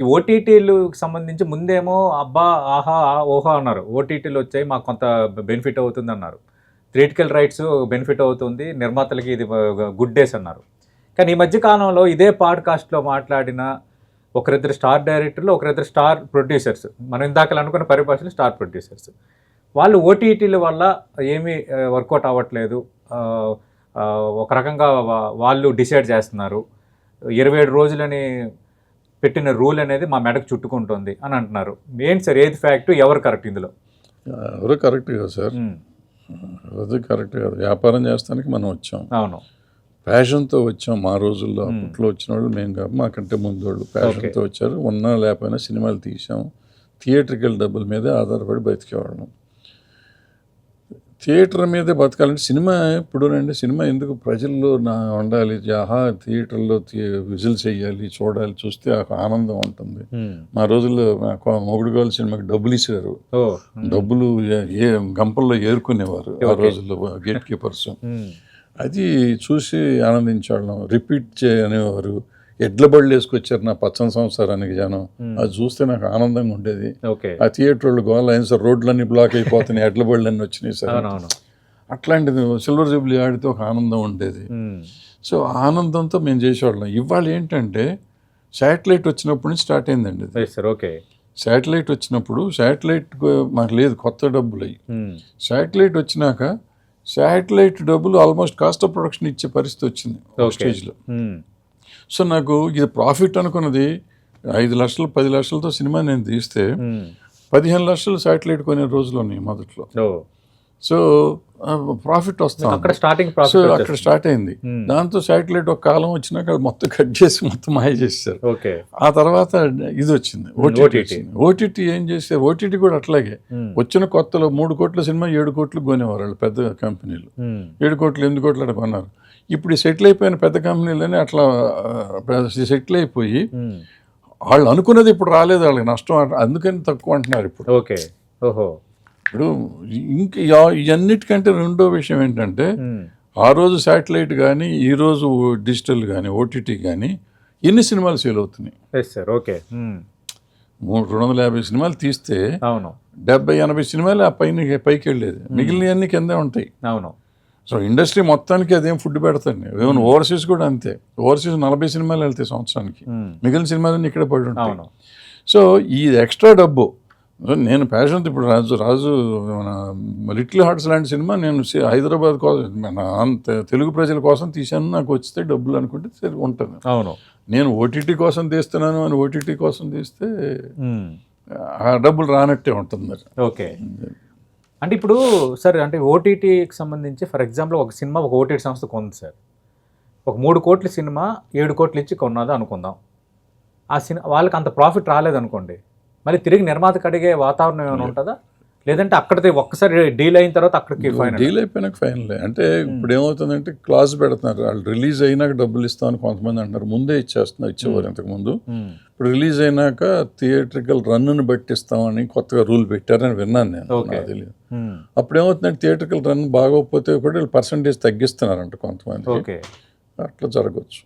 ఈ ఓటీటీలకు సంబంధించి ముందేమో అబ్బా! ఆహా! ఓహో! అన్నారు. ఓటీటీలు వచ్చాయి మాకు కొంత బెనిఫిట్ అవుతుందన్నారు. థియేట్రికల్ రైట్స్ బెనిఫిట్ అవుతుంది. నిర్మాతలకి ఇది గుడ్ డేస్ అన్నారు. కానీ ఈ మధ్య కాలంలో ఇదే పాడ్‌కాస్ట్‌లో మాట్లాడిన ఒకరిద్దరు స్టార్ డైరెక్టర్లు, ఒకరిద్దరు స్టార్ ప్రొడ్యూసర్స్. మనం ఇందాకల అనుకున్న పరిభాషలో స్టార్ ప్రొడ్యూసర్స్. వాళ్ళు ఓటీటీల వల్ల ఏమీ వర్కౌట్ అవ్వట్లేదు. ఆహ్, ఒక రకంగా వాళ్ళు డిసైడ్ చేస్తున్నారు. 27 రోజులని పెట్టిన రూల్ అనేది మా మెడకు చుట్టుకుంటుంది అని అంటున్నారు. ఏంటి సార్ ఏది ఫ్యాక్ట్? ఎవరు కరెక్ట్ ఇందులో? ఎవరు కరెక్ట్ కాదు సార్. అది కరెక్ట్ కాదు. వ్యాపారం చేస్తానికి మనం వచ్చాం. అవును. ప్యాషన్తో వచ్చాం. మా రోజుల్లో అప్పట్లో వచ్చిన వాళ్ళు మేము కాదు, మాకంటే ముందు వాళ్ళు ప్యాషన్తో వచ్చారు. ఉన్నా లేకపోయినా సినిమాలు తీసాం. థియేటర్కి డబ్బుల మీదే ఆధారపడి బతికేవాళ్ళం. థియేటర్ మీదే బతకాలంటే సినిమా ఇప్పుడునండి, సినిమా ఎందుకు ప్రజల్లో ఉండాలి, ఆహా థియేటర్లో విజిల్స్ వేయాలి, చూడాలి, చూస్తే ఆనందం ఉంటుంది. మా రోజుల్లో మొగుడు గోల సినిమాకి డబ్బులు ఇచ్చారు. డబ్బులు గంపల్లో ఏరుకునేవారు ఆ రోజుల్లో గేట్ కీపర్స్. అది చూసి ఆనందించేవాళ్ళం. రిపీట్ చేయనేవారు. ఎడ్ల బళ్ళు వేసుకొచ్చారు నా పచ్చని సంవత్సరానికి జనం. అది చూస్తే నాకు ఆనందంగా ఉండేది. ఆ థియేటర్ వాళ్ళు గోల అయిన సార్ రోడ్లన్నీ బ్లాక్ అయిపోతున్నాయి, ఎడ్ల బళ్ళు అన్నీ వచ్చినాయి సార్. అట్లాంటిది సిల్వర్ జూబ్లీ ఆడితే ఒక ఆనందం ఉండేది. సో ఆనందంతో మేము చేసేవాళ్ళం. ఇవాళ ఏంటంటే శాటిలైట్ వచ్చినప్పటి నుంచి స్టార్ట్ అయిందండి. శాటిలైట్ వచ్చినప్పుడు శాటిలైట్ మాకు లేదు, కొత్త డబ్బులు అయ్యి. శాటిలైట్ వచ్చినాక శాటిలైట్ డబ్బులు ఆల్మోస్ట్ కాస్ట్ ఆఫ్ ప్రొడక్షన్ ఇచ్చే పరిస్థితి వచ్చింది స్టేజ్లో. సో నాకు ఇది ప్రాఫిట్ అనుకున్నది 5 లక్షలు 10 లక్షలతో సినిమా నేను తీస్తే 15 లక్షలు శాటిలైట్ కొనే రోజులు ఉన్నాయి మొదట్లో. సో ప్రాఫిట్ వస్తాం అక్కడ స్టార్ట్ అయింది. దాంతో శాటిలైట్ ఒక కాలం వచ్చినాక అది మొత్తం కట్ చేసి మొత్తం మాయ చేశారు. ఆ తర్వాత ఇది వచ్చింది ఓటీటీ. ఏం చేశారు, ఓటీటీ కూడా అట్లాగే వచ్చిన కొత్తలో 3 కోట్ల సినిమా 7 కోట్లు కొనేవారు వాళ్ళు పెద్ద కంపెనీలు. 7 కోట్లు 8 కోట్లు అట్లా కొన్నారు. ఇప్పుడు సెటిల్ అయిపోయిన పెద్ద కంపెనీలని అట్లా సెటిల్ అయిపోయి వాళ్ళు అనుకున్నది ఇప్పుడు రాలేదు, వాళ్ళకి నష్టం, అందుకని తక్కువ అంటున్నారు ఇప్పుడు. ఇప్పుడు ఇంకా ఇవన్నిటికంటే రెండో విషయం ఏంటంటే ఆ రోజు శాటిలైట్ కానీ ఈరోజు డిజిటల్ కానీ ఓటీటీ కానీ ఎన్ని సినిమాలు సేల్ అవుతున్నాయి. 250 సినిమాలు తీస్తే 70-80 సినిమాలు ఆ పైకి వెళ్ళేది, మిగిలినవన్నీ కిందే ఉంటాయి. సో ఇండస్ట్రీ మొత్తానికి అదేం ఫుడ్ పెడతాండి. ఏమైనా ఓవర్సీస్ కూడా అంతే. ఓవర్సీస్ 40 సినిమాలు వెళ్తాయి సంవత్సరానికి, మిగిలిన సినిమాలన్నీ ఇక్కడే పడి ఉంటాయి. సో ఈ ఎక్స్ట్రా డబ్బు నేను ప్యాషన్తో ఇప్పుడు రాజు మన లిటిల్ హార్ట్స్ లాంటి సినిమా నేను హైదరాబాద్ కోసం తెలుగు ప్రజల కోసం తీశాను, నాకు వచ్చితే డబ్బులు అనుకుంటే సరే ఉంటుంది. నేను ఓటీటీ కోసం తీస్తున్నాను అని ఓటీటీ కోసం తీస్తే ఆ డబ్బులు రానట్టే ఉంటుంది మరి. అంటే ఇప్పుడు సార్ అంటే ఓటీటీకి సంబంధించి ఫర్ ఎగ్జాంపుల్ ఒక సినిమా ఒక ఓటీటీ సంస్థ కొంది సార్, ఒక 3 కోట్ల సినిమా 7 కోట్లు ఇచ్చి కొన్నది అనుకుందాం. ఆ సినిమా వాళ్ళకి అంత ప్రాఫిట్ రాలేదనుకోండి, మళ్ళీ తిరిగి నిర్మాతకు అడిగే వాతావరణం ఏమైనా ఉంటుందా? లేదంటే అక్కడికి ఒక్కసారి డీల్ అయిన తర్వాత అక్కడికి డీల్ అయిపోయినాక ఫైనల్. అంటే ఇప్పుడు ఏమవుతుందంటే క్లాజ్ పెడుతున్నారు, వాళ్ళు రిలీజ్ అయినాక డబ్బులు ఇస్తామని కొంతమంది అంటారు. ముందే ఇచ్చేవారు ఇంతకుముందు. ఇప్పుడు రిలీజ్ అయినాక థియేట్రికల్ రన్ను బట్టి ఇస్తామని కొత్తగా రూల్ పెట్టారని విన్నాను నేను, నాకు తెలియదు. అప్పుడు ఏమవుతుందంటే థియేట్రికల్ రన్ బాగోకపోతే కూడా వీళ్ళు పర్సంటేజ్ తగ్గిస్తున్నారంట కొంతమంది, అట్లా జరగవచ్చు.